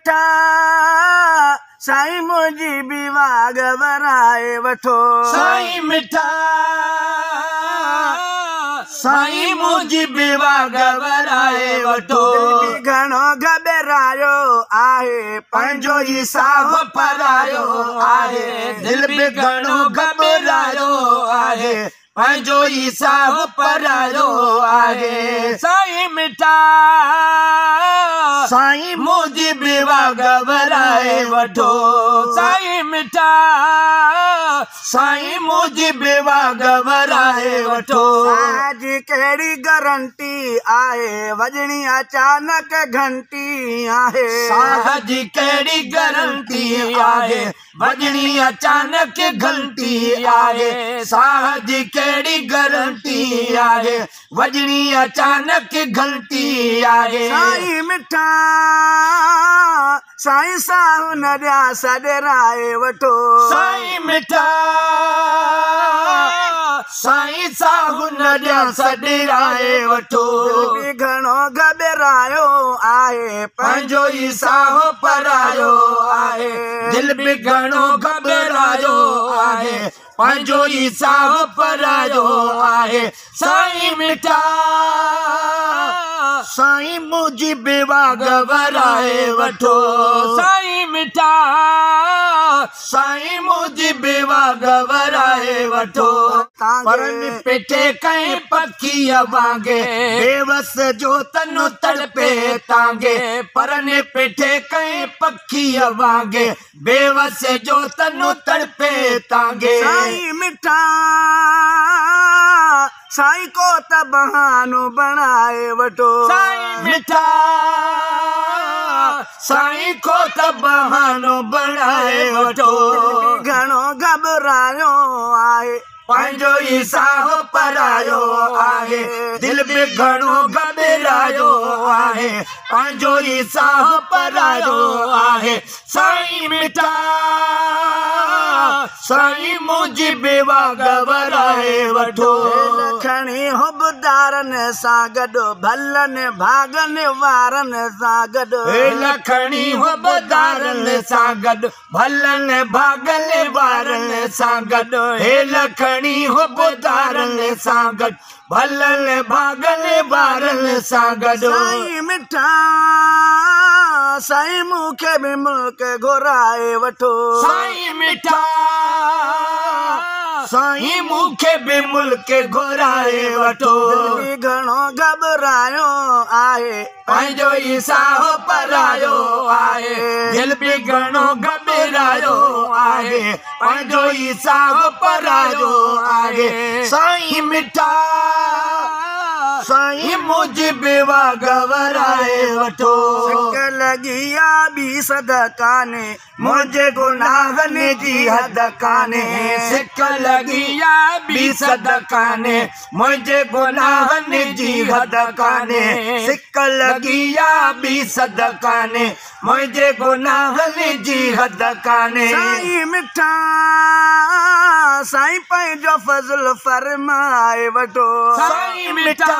मिठा साईं मुंहिंजी बीवा घबराए वठो साईं मिठा साईं मुंहिंजी बीवा घबराए वठो घणो घबरायो आहे पंहिंजो ई साह परायो आहे दिल बि घणो घबरायो आहे पंहिंजो ई साह परायो आहे साईं मिठा साईं मुंहिंजी बीवा घबराए वठो साईं मिठा साईं मुंहिंजी बीवा घबराए वठो आज कहिड़ी गारंटी आहे वॼणी अचानक घंटी आहे साह जी कहिड़ी गारंटी आहे वॼणी अचानक घंटी आहे साह जी कहिड़ी गारंटी आहे वॼणी अचानक घंटी आहे साईं मिठा साईं साहु न ॾिया सॾराए वठो साईं मिठा साईं साहु न ॾिया सॾराए वठो बि घणो घबरायो आहे पंहिंजो ई साह परायो आहे दिल बि घणो घबरायो आहे पंहिंजो ई साह परायो आहे साईं मिठा साईं मुंहिंजी बीवा घबराए वठो साईं मिठा साईं मुंहिंजी बीवा घबराए वठो परनि पिठे कंहिं पखीअ वांगे बेवस जो तनु तड़पे तांगे परनि पिठे कंहिं पखीअ वांगे बेवस जो तनु तड़पे तांगे साईं मिठा साईं को त बहानो बणाए वठो साईं मिठा साईं को त बहानो बणाए वठो घणो घबरायो आहे पंहिंजो ई साह परायो आहे दिल बि घणो घबरायो आहे पंहिंजो ई साह परायो आहे साईं मिठा साईं मुंहिंजी बीवा घबराए वठो खणी हुबदारनि सां गॾु भलनि भागनि वारनि सां गॾु लखणी हुबदारनि सां गॾु भलनि भागनि वारनि सां गॾु लखणी हुबदारनि सां गॾु भलनि भागनि वारनि सां गॾु साईं मिठा साईं मूंखे बि मुल्क घुराए वठो साईं मिठा साईं मूंखे बि मुल्क घुराए वठो घणो घबरायो आहे पंहिंजो ई साह परायो आहे दिल बि घणो घबरायो आहे पंहिंजो ई साह परायो आहे साईं मिठा साईं मुंहिंजी बीवा घबराए वठो लॻी आ ॿी सद कान्हे मुंहिंजे गुनाहनि जी हद कान्हे सिक लॻी आ ॿी सद कान्हे मुंहिंजे गुनाहनि जी हद कान्हे सिक लॻी आ ॿी सद कान्हे मुंहिंजे गुनाहनि जी हद कान्हे साईं मिठा साईं पंहिंजो फज़ल फरमाए वठो साईं मिठा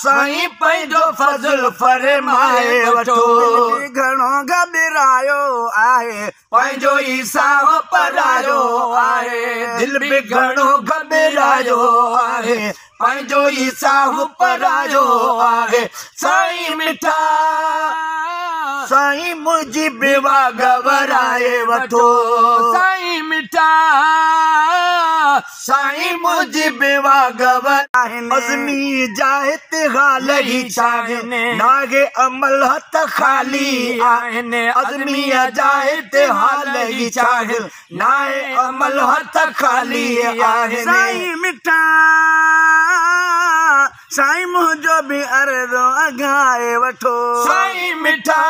साईं पंहिंजो फज़ल फरमाए वठो घणो घबरायो आहे पंहिंजो ई साह परायो आहे दिल बि घणो घबरायो आहे पंहिंजो ई साह परायो आहे साईं मिठा साईं मुंहिंजी बीवा घबराए वठो साईं मिठा साईं मुंहिंजी बीवा घबराए अज़मी जाहित हाल ई छाहिनि नागे अमल हथ खाली आहिनि अज़मी जाहित हाल ई छाहिनि नाहे अमल हथ खाली आहिनि साईं मिठा साईं मुंहिंजो बि अर्ज़ो अघाए वठो साईं मिठा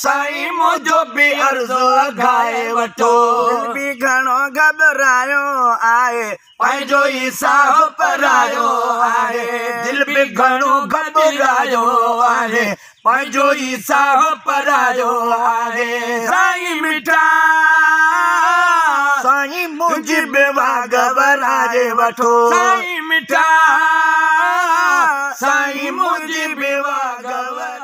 साईं मुंहिंजो बि अर्ज़ो अघाए वठो बि घणो घबरायो आहे पंहिंजो ई साह परायो आहे दिल बि घणो घबरायो आहे पंहिंजो ई साह परायो आहे साईं मिठा साईं मुंहिंजी बीवा घबराए वठो साईं मिठा साईं मुंहिंजी बीवा घबराए